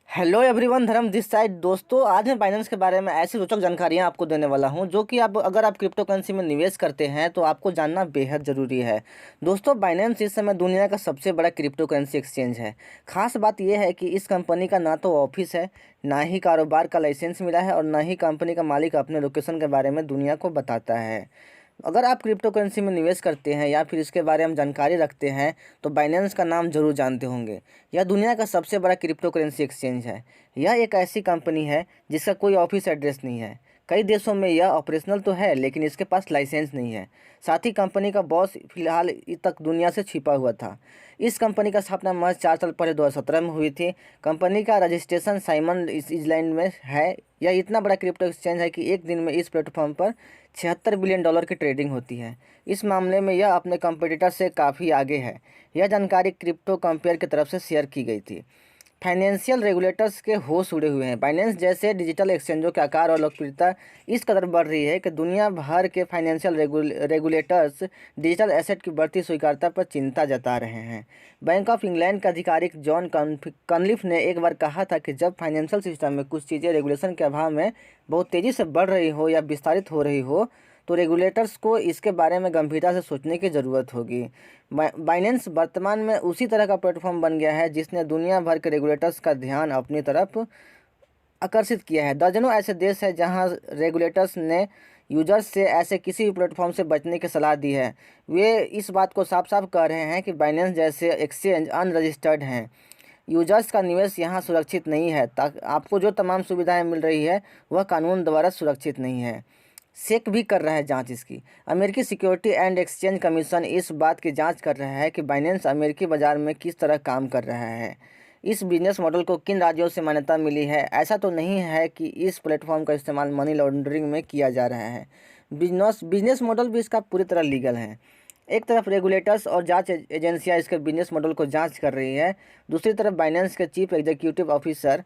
Hello everyone, धर्म this side. दोस्तों, आज मैं बाइनेंस के बारे में ऐसी रोचक जानकारियां आपको देने वाला हूं जो कि आप अगर आप क्रिप्टो करेंसी में निवेश करते हैं तो आपको जानना बेहद ज़रूरी है। दोस्तों, बाइनेंस इस समय दुनिया का सबसे बड़ा क्रिप्टो करेंसी एक्सचेंज है। खास बात यह है कि इस कंपनी का ना तो ऑफिस है, ना ही कारोबार का लाइसेंस मिला है और ना ही कंपनी का मालिक अपने लोकेशन के बारे में दुनिया को बताता है। अगर आप क्रिप्टो करेंसी में निवेश करते हैं या फिर इसके बारे में जानकारी रखते हैं तो बाइनेंस का नाम जरूर जानते होंगे। यह दुनिया का सबसे बड़ा क्रिप्टो करेंसी एक्सचेंज है। यह एक ऐसी कंपनी है जिसका कोई ऑफिस एड्रेस नहीं है। कई देशों में यह ऑपरेशनल तो है लेकिन इसके पास लाइसेंस नहीं है। साथ ही कंपनी का बॉस फिलहाल तक दुनिया से छिपा हुआ था। इस कंपनी का स्थापना महज 4 साल पहले 2017 में हुई थी। कंपनी का रजिस्ट्रेशन साइमन आइलैंड में है। यह इतना बड़ा क्रिप्टो एक्सचेंज है कि एक दिन में इस प्लेटफॉर्म पर $76 बिलियन की ट्रेडिंग होती है। इस मामले में यह अपने कंपटीटर से काफ़ी आगे है। यह जानकारी क्रिप्टो कंपेयर की तरफ से शेयर की गई थी। फाइनेंशियल रेगुलेटर्स के होश उड़े हुए हैं। बाइनेंस जैसे डिजिटल एक्सचेंजों के आकार और लोकप्रियता इस कदर बढ़ रही है कि दुनिया भर के फाइनेंशियल रेगुलेटर्स डिजिटल एसेट की बढ़ती स्वीकार्यता पर चिंता जता रहे हैं। बैंक ऑफ इंग्लैंड के आधिकारिक जॉन कनलिफ ने एक बार कहा था कि जब फाइनेंशियल सिस्टम में कुछ चीज़ें रेगुलेशन के अभाव में बहुत तेज़ी से बढ़ रही हो या विस्तारित हो रही हो तो रेगुलेटर्स को इसके बारे में गंभीरता से सोचने की ज़रूरत होगी। बाइनेंस वर्तमान में उसी तरह का प्लेटफॉर्म बन गया है जिसने दुनिया भर के रेगुलेटर्स का ध्यान अपनी तरफ आकर्षित किया है। दर्जनों ऐसे देश हैं जहां रेगुलेटर्स ने यूजर्स से ऐसे किसी भी प्लेटफॉर्म से बचने की सलाह दी है। वे इस बात को साफ साफ कह रहे हैं कि बाइनेंस जैसे एक्सचेंज अनरजिस्टर्ड हैं। यूजर्स का निवेश यहाँ सुरक्षित नहीं है। ताकि आपको जो तमाम सुविधाएं मिल रही है वह कानून द्वारा सुरक्षित नहीं है। सेक भी कर रहा है जांच इसकी। अमेरिकी सिक्योरिटी एंड एक्सचेंज कमीशन इस बात की जांच कर रहा है कि बाइनेंस अमेरिकी बाजार में किस तरह काम कर रहा है। इस बिजनेस मॉडल को किन राज्यों से मान्यता मिली है। ऐसा तो नहीं है कि इस प्लेटफॉर्म का इस्तेमाल मनी लॉन्ड्रिंग में किया जा रहा है। बिजनेस मॉडल भी इसका पूरी तरह लीगल है। एक तरफ रेगुलेटर्स और जांच एजेंसियां इसके बिजनेस मॉडल को जांच कर रही है, दूसरी तरफ बाइनेंस के चीफ एग्जीक्यूटिव ऑफिसर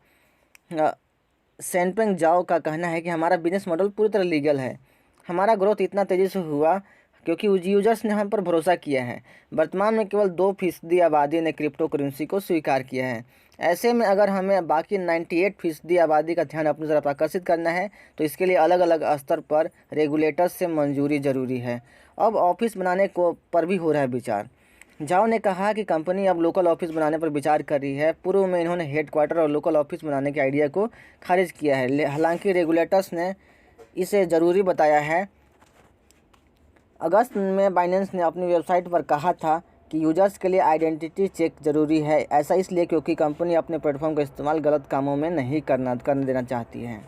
सेनपेंग जाओ का कहना है कि हमारा बिजनेस मॉडल पूरी तरह लीगल है। हमारा ग्रोथ इतना तेज़ी से हुआ क्योंकि यूजर्स ने हम पर भरोसा किया है। वर्तमान में केवल 2% आबादी ने क्रिप्टो करेंसी को स्वीकार किया है। ऐसे में अगर हमें बाकी 98% आबादी का ध्यान अपनी तरफ आकर्षित करना है तो इसके लिए अलग अलग स्तर पर रेगुलेटर्स से मंजूरी ज़रूरी है। अब ऑफिस बनाने को पर भी हो रहा है विचार। जाओ ने कहा कि कंपनी अब लोकल ऑफिस बनाने पर विचार कर रही है। पूर्व में इन्होंने हेडक्वार्टर और लोकल ऑफिस बनाने के आइडिया को खारिज किया है। हालांकि रेगुलेटर्स ने इसे ज़रूरी बताया है। अगस्त में बाइनेंस ने अपनी वेबसाइट पर कहा था कि यूजर्स के लिए आइडेंटिटी चेक ज़रूरी है। ऐसा इसलिए क्योंकि कंपनी अपने प्लेटफॉर्म का इस्तेमाल गलत कामों में नहीं करने देना चाहती है।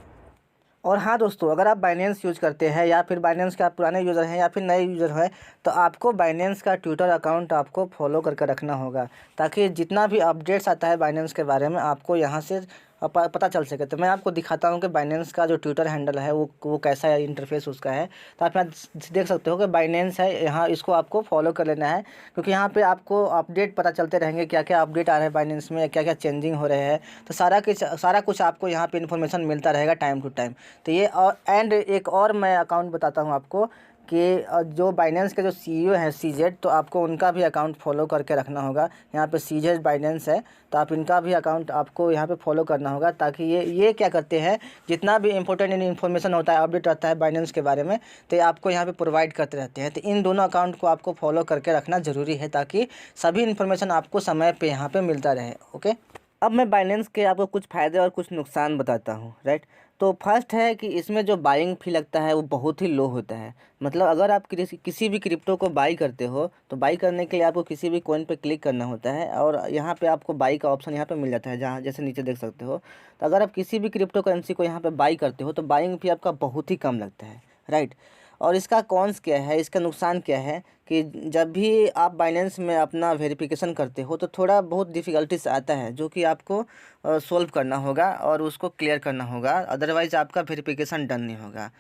और हाँ दोस्तों, अगर आप बाइनेंस यूज़ करते हैं या फिर बाइनेंस के आप पुराने यूज़र हैं या फिर नए यूज़र हैं तो आपको बाइनेंस का ट्विटर अकाउंट आपको फॉलो करके रखना होगा ताकि जितना भी अपडेट्स आता है बाइनेंस के बारे में आपको यहाँ से पता चल सके। तो मैं आपको दिखाता हूँ कि बाइनेंस का जो ट्विटर हैंडल है वो कैसा है, इंटरफेस उसका है। तो आप यहाँ देख सकते हो कि बाइनेंस है, यहाँ इसको आपको फॉलो कर लेना है क्योंकि यहाँ पे आपको अपडेट पता चलते रहेंगे, क्या क्या अपडेट आ रहे हैं बाइनेंस में, क्या क्या चेंजिंग हो रहे हैं। तो सारा कुछ आपको यहाँ पे इन्फॉर्मेशन मिलता रहेगा टाइम टू टाइम। तो ये और एक और मैं अकाउंट बताता हूँ आपको कि जो बाइनेंस के जो सीईओ हैं सीजेड, तो आपको उनका भी अकाउंट फॉलो करके रखना होगा। यहाँ पे सीजेड बाइनेंस है तो आप इनका भी अकाउंट आपको यहाँ पे फॉलो करना होगा ताकि ये क्या करते हैं, जितना भी इंपॉर्टेंट इन्फॉर्मेशन होता है, अपडेट रहता है बाइनेंस के बारे में, तो ये आपको यहाँ पे प्रोवाइड करते रहते हैं। तो इन दोनों अकाउंट को आपको फॉलो करके रखना ज़रूरी है ताकि सभी इन्फॉर्मेशन आपको समय पर यहाँ पर मिलता रहे। ओके, अब मैं बाइनेंस के आपको कुछ फ़ायदे और कुछ नुकसान बताता हूँ, राइट। तो फर्स्ट है कि इसमें जो बाइंग फ़ी लगता है वो बहुत ही लो होता है। मतलब अगर आप किसी भी क्रिप्टो को बाई करते हो तो बाई करने के लिए आपको किसी भी कॉइन पे क्लिक करना होता है और यहाँ पे आपको बाई का ऑप्शन यहाँ पे मिल जाता है, जहाँ जैसे नीचे देख सकते हो। तो अगर आप किसी भी क्रिप्टो करेंसी को यहाँ पे बाई करते हो तो बाइंग फ़ी आपका बहुत ही कम लगता है, राइट। और इसका कॉन्स क्या है, इसका नुकसान क्या है कि जब भी आप बाइनेंस में अपना वेरिफिकेशन करते हो तो थोड़ा बहुत डिफ़िकल्टीज आता है जो कि आपको सोल्व करना होगा और उसको क्लियर करना होगा, अदरवाइज़ आपका वेरिफिकेशन डन नहीं होगा।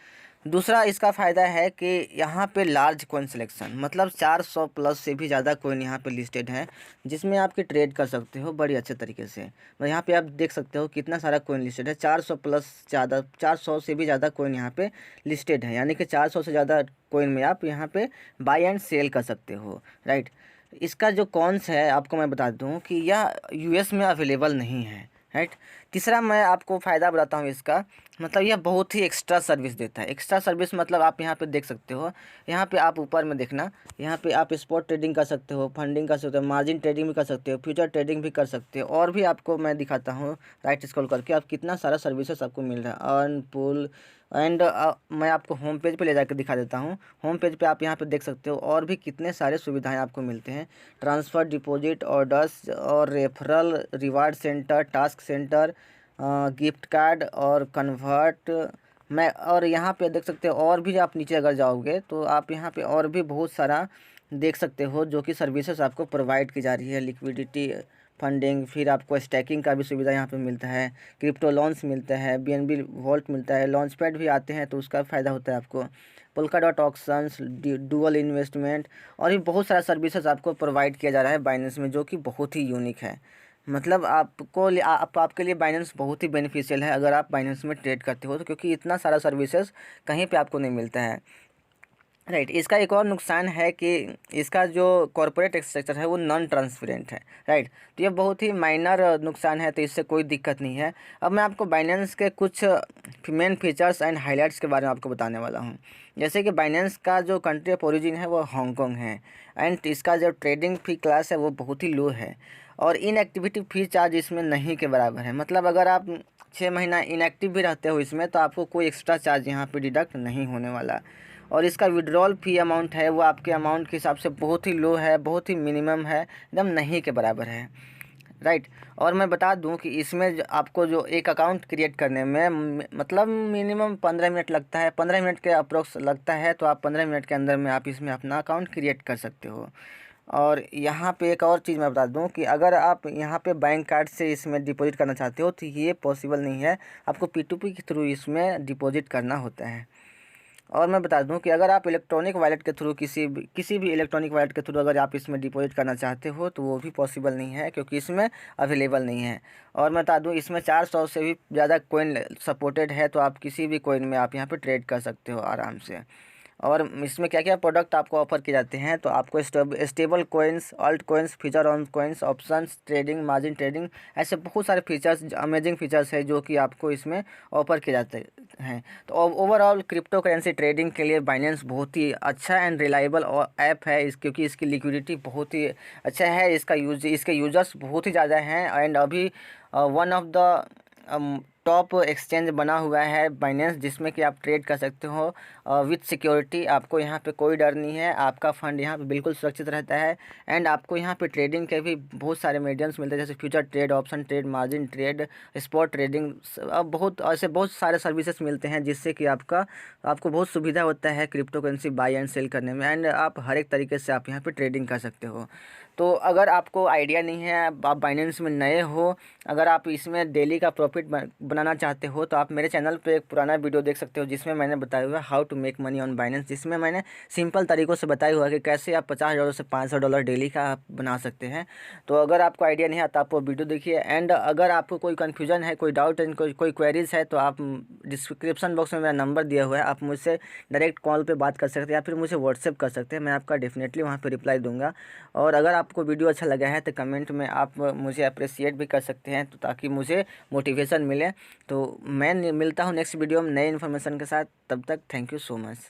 दूसरा इसका फ़ायदा है कि यहाँ पे लार्ज कॉइन सिलेक्शन, मतलब 400 प्लस से भी ज़्यादा कॉइन यहाँ पे लिस्टेड है जिसमें आपकी ट्रेड कर सकते हो बड़ी अच्छे तरीके से। और यहाँ पे आप देख सकते हो कितना सारा कॉइन लिस्टेड है, 400 प्लस ज़्यादा, 400 से भी ज़्यादा कॉइन यहाँ पे लिस्टेड है, यानी कि 400 से ज़्यादा कॉइन में आप यहाँ पे बाई एंड सेल कर सकते हो, राइट। इसका जो कॉन्स है आपको मैं बता दूँ कि यह यूएस में अवेलेबल नहीं है, राइट। तीसरा मैं आपको फ़ायदा बताता हूँ इसका, मतलब यह बहुत ही एक्स्ट्रा सर्विस देता है। एक्स्ट्रा सर्विस मतलब आप यहाँ पे देख सकते हो, यहाँ पे आप ऊपर में देखना, यहाँ पे आप स्पॉट ट्रेडिंग कर सकते हो, फंडिंग कर सकते हो, मार्जिन ट्रेडिंग भी कर सकते हो, फ्यूचर ट्रेडिंग भी कर सकते हो, और भी आपको मैं दिखाता हूँ राइट स्क्रॉल करके आप कितना सारा सर्विसेज आपको मिल रहा है। अर्न, पुल एंड मैं आपको होम पेज पे ले जाकर दिखा देता हूँ। होम पेज पे आप यहाँ पे देख सकते हो और भी कितने सारे सुविधाएं आपको मिलते हैं। ट्रांसफ़र, डिपॉजिट, ऑर्डर्स और referral, reward centre, task centre, gift card और कन्वर्ट। मैं और यहाँ पे देख सकते हो और भी, आप नीचे अगर जाओगे तो आप यहाँ पे और भी बहुत सारा देख सकते हो जो कि सर्विसेज आपको प्रोवाइड की जा रही है। लिक्विडिटी, फंडिंग, फिर आपको स्टैकिंग का भी सुविधा यहाँ पे मिलता है, क्रिप्टो लॉन्च मिलता है, BNB वॉल्ट मिलता है, लॉन्च पैड भी आते हैं तो उसका फ़ायदा होता है आपको, polka dot auctions, dual investment, और भी बहुत सारा सर्विसेज आपको प्रोवाइड किया जा रहा है बाइनेंस में, जो कि बहुत ही यूनिक है। मतलब आपके लिए बाइनेंस बहुत ही बेनिफिशियल है अगर आप बाइनेंस में ट्रेड करते हो तो, क्योंकि इतना सारा सर्विसेज कहीं पे आपको नहीं मिलता है। राइट। इसका एक और नुकसान है कि इसका जो कॉर्पोरेट स्ट्रक्चर है वो नॉन ट्रांसपेरेंट है। राइट। तो ये बहुत ही माइनर नुकसान है, तो इससे कोई दिक्कत नहीं है। अब मैं आपको बाइनेंस के कुछ मेन फीचर्स एंड हाइलाइट्स के बारे में आपको बताने वाला हूँ। जैसे कि बाइनेंस का जो कंट्री ऑफ ओरिजिन है वो हांगकांग है, एंड इसका जो ट्रेडिंग फी क्लास है वो बहुत ही लो है, और इनएक्टिविटी फ़ी चार्ज इसमें नहीं के बराबर है। मतलब अगर आप 6 महीना इनएक्टिव भी रहते हो इसमें तो आपको कोई एक्स्ट्रा चार्ज यहाँ पे डिडक्ट नहीं होने वाला। और इसका विड्रॉल फ़ी अमाउंट है वो आपके अमाउंट के हिसाब से बहुत ही लो है, बहुत ही मिनिमम है, एकदम नहीं के बराबर है। राइट। और मैं बता दूं कि इसमें आपको जो एक अकाउंट क्रिएट करने में मतलब मिनिमम 15 मिनट लगता है, 15 मिनट के अप्रोक्स लगता है, तो आप 15 मिनट के अंदर में आप इसमें अपना अकाउंट क्रिएट कर सकते हो। और यहाँ पे एक और चीज़ मैं बता दूं कि अगर आप यहाँ पे बैंक कार्ड से इसमें डिपॉजिट करना चाहते हो तो ये पॉसिबल नहीं है, आपको P2P के थ्रू इसमें डिपॉजिट करना होता है। और मैं बता दूं कि अगर आप इलेक्ट्रॉनिक वॉलेट के थ्रू किसी भी इलेक्ट्रॉनिक वॉलेट के थ्रू अगर आप इसमें डिपॉजिट करना चाहते हो तो वो भी पॉसिबल नहीं है, क्योंकि इसमें अवेलेबल नहीं है। और मैं बता दूं इसमें 400 से भी ज़्यादा कोइन सपोर्टेड है, तो आप किसी भी कोइन में आप यहाँ पे ट्रेड कर सकते हो आराम से। और इसमें क्या क्या प्रोडक्ट आपको ऑफर किए जाते हैं, तो आपको stable coins, alt coins, future on coins, options trading, margin trading, ऐसे बहुत सारे फीचर्स, अमेजिंग फीचर्स है जो कि आपको इसमें ऑफर किए जाते हैं। तो ओवरऑल क्रिप्टो करेंसी ट्रेडिंग के लिए बाइनेंस बहुत ही अच्छा एंड रिलायबल ऐप है क्योंकि इसकी लिक्विडिटी बहुत ही अच्छा है, इसके यूजर्स बहुत ही ज़्यादा हैं, एंड अभी one of the top exchange बना हुआ है बाइनेंस, जिसमें कि आप ट्रेड कर सकते हो विथ सिक्योरिटी। आपको यहाँ पे कोई डर नहीं है, आपका फ़ंड यहाँ पे बिल्कुल सुरक्षित रहता है, एंड आपको यहाँ पे ट्रेडिंग के भी बहुत सारे मीडियम्स मिलते हैं, जैसे future trade, option trade, margin trade, spot trading. अब बहुत सारे सर्विसेज मिलते हैं जिससे कि आपको बहुत सुविधा होता है crypto currency buy and sell करने में, एंड आप हर एक तरीके से आप यहाँ पे ट्रेडिंग कर सकते हो। तो अगर आपको आइडिया नहीं है, आप बाइनेंस में नए हो, अगर आप इसमें डेली का प्रॉफिट बनाना चाहते हो तो आप मेरे चैनल पे एक पुराना वीडियो देख सकते हो जिसमें मैंने बताया हुआ है how to make money on Binance, जिसमें मैंने सिंपल तरीक़ों से बताया हुआ है कि कैसे आप $50 से $500 डेली का आप बना सकते हैं। तो अगर आपको आइडिया नहीं है तो आप वो वीडियो देखिए, एंड अगर आपको कोई कन्फ्यूजन है, कोई डाउट है, कोई क्वेरीज है, तो आप डिस्क्रिप्शन बॉक्स में मेरा नंबर दिया हुआ है, आप मुझसे डायरेक्ट कॉल पे बात कर सकते हैं या फिर मुझे व्हाट्सएप कर सकते हैं, मैं आपका डेफिनेटली वहाँ पे रिप्लाई दूंगा। और अगर आपको वीडियो अच्छा लगा है तो कमेंट में आप मुझे अप्रिशिएट भी कर सकते हैं, तो ताकि मुझे मोटिवेशन मिले। तो मैं मिलता हूँ नेक्स्ट वीडियो में नए इन्फॉर्मेशन के साथ, तब तक थैंक यू सो मच।